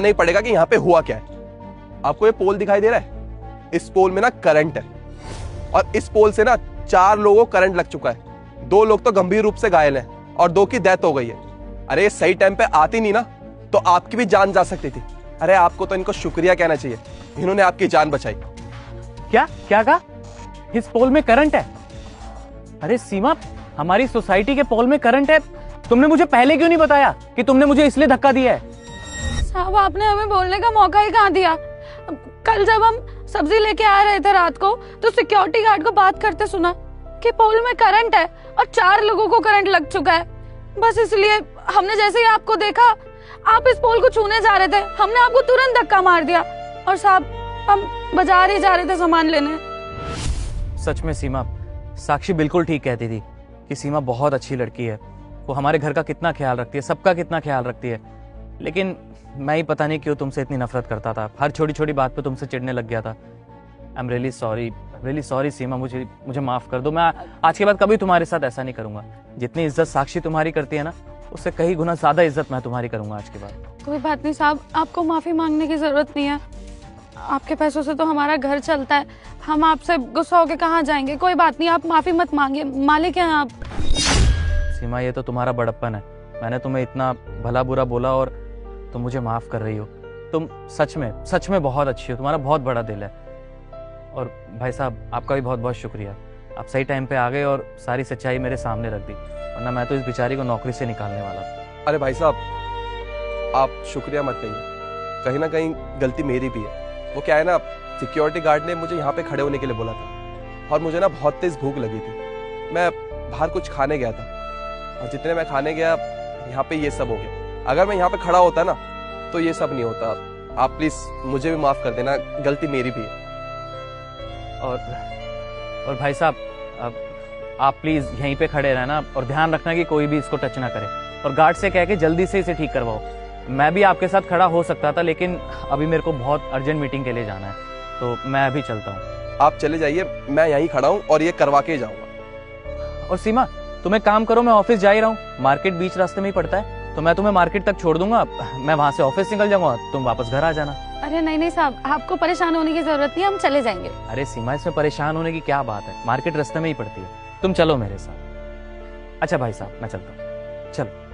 नहीं पड़ेगा कि यहाँ पे हुआ क्या है। आपको ये पोल दिखाई दे रहा है, इस पोल में ना करंट है और इस पोल से ना 4 लोगों को करंट लग चुका है। 2 लोग तो गंभीर रूप से घायल हैं और 2 की डेथ हो गई है। अरे ये सही टाइम पे आती नहीं ना तो आपकी भी जान जा सकती थी। अरे आपको तो इनको शुक्रिया कहना चाहिए, इन्होंने आपकी जान बचाई। क्या क्या कहा? इस पोल में करंट है? अरे सीमा, हमारी सोसाइटी के पोल में करंट है। तुमने मुझे पहले क्यों नहीं बताया कि तुमने मुझे इसलिए धक्का दिया है? साहब आपने हमें बोलने का मौका ही कहाँ दिया। कल जब हम सब्जी लेके आ रहे थे रात को तो सिक्योरिटी गार्ड को बात करते सुना कि पोल में करंट है और 4 लोगों को करंट लग चुका है। बस इसलिए हमने जैसे ही आपको देखा, आप इस पोल को छूने जा रहे थे, हमने आपको तुरंत धक्का मार दिया। और साहब हम बाजार ही जा रहे थे सामान लेने। सच में सीमा, साक्षी बिल्कुल ठीक कहती थी कि सीमा बहुत अच्छी लड़की है। वो हमारे घर का कितना ख्याल रखती है, सबका कितना ख्याल रखती है। लेकिन मैं ही पता नहीं क्यों तुमसे इतनी नफरत करता था, हर छोटी छोटी बात पे तुमसे चिढ़ने लग गया था। आई एम रियली सॉरी सीमा, मुझे माफ कर दो। मैं आज के बाद कभी तुम्हारे साथ ऐसा नहीं करूंगा। जितनी इज्जत साक्षी तुम्हारी करती है ना, उससे कई गुना ज्यादा इज्जत मैं तुम्हारी करूंगा आज के बाद। कोई बात नहीं साहब, आपको माफी मांगने की जरूरत नहीं है। आपके पैसों से तो हमारा घर चलता है, हम आपसे गुस्सा होके कहाँ जाएंगे। कोई बात नहीं, आप माफी मत मांगिए, मालिक हैं आप। सीमा, ये तो तुम्हारा बड़प्पन है। मैंने तुम्हें इतना भला बुरा बोला और तुम मुझे माफ कर रही हो। तुम सच में बहुत अच्छी हो, तुम्हारा बहुत बड़ा दिल है। और भाई साहब, आपका भी बहुत बहुत शुक्रिया। आप सही टाइम पे आ गए और सारी सच्चाई मेरे सामने रख दी, वरना मैं तो इस बेचारी को नौकरी से निकालने वाला था। अरे भाई साहब, आप शुक्रिया मत कहिए, कहीं ना कहीं गलती मेरी भी है। वो क्या है ना, सिक्योरिटी गार्ड ने मुझे यहाँ पे खड़े होने के लिए बोला था और मुझे ना बहुत तेज भूख लगी थी। मैं बाहर कुछ खाने गया था और जितने मैं खाने गया यहाँ पे ये सब हो गया। अगर मैं यहाँ पे खड़ा होता ना तो ये सब नहीं होता। आप प्लीज मुझे भी माफ कर देना, गलती मेरी भी है। और भाई साहब, आप प्लीज यहीं पे खड़े रहना और ध्यान रखना कि कोई भी इसको टच ना करे। और गार्ड से कह के जल्दी से इसे ठीक करवाओ। मैं भी आपके साथ खड़ा हो सकता था, लेकिन अभी मेरे को बहुत अर्जेंट मीटिंग के लिए जाना है, तो मैं अभी चलता हूँ। आप चले जाइए, मैं यहीं खड़ा हूँ और ये करवा के जाऊंगा। और सीमा, तुम एक काम करो, मैं ऑफिस जा ही रहा हूँ, मार्केट बीच रास्ते में ही पड़ता है, तो मैं तुम्हें मार्केट तक छोड़ दूंगा। मैं वहां से ऑफिस निकल जाऊंगा, तुम वापस घर आ जाना। अरे नहीं साहब, आपको परेशान होने की जरूरत नहीं है, हम चले जाएंगे। अरे सीमा, इसमें परेशान होने की क्या बात है, मार्केट रास्ते में ही पड़ती है, तुम चलो मेरे साथ। अच्छा भाई साहब, मैं चलता हूँ, चलो।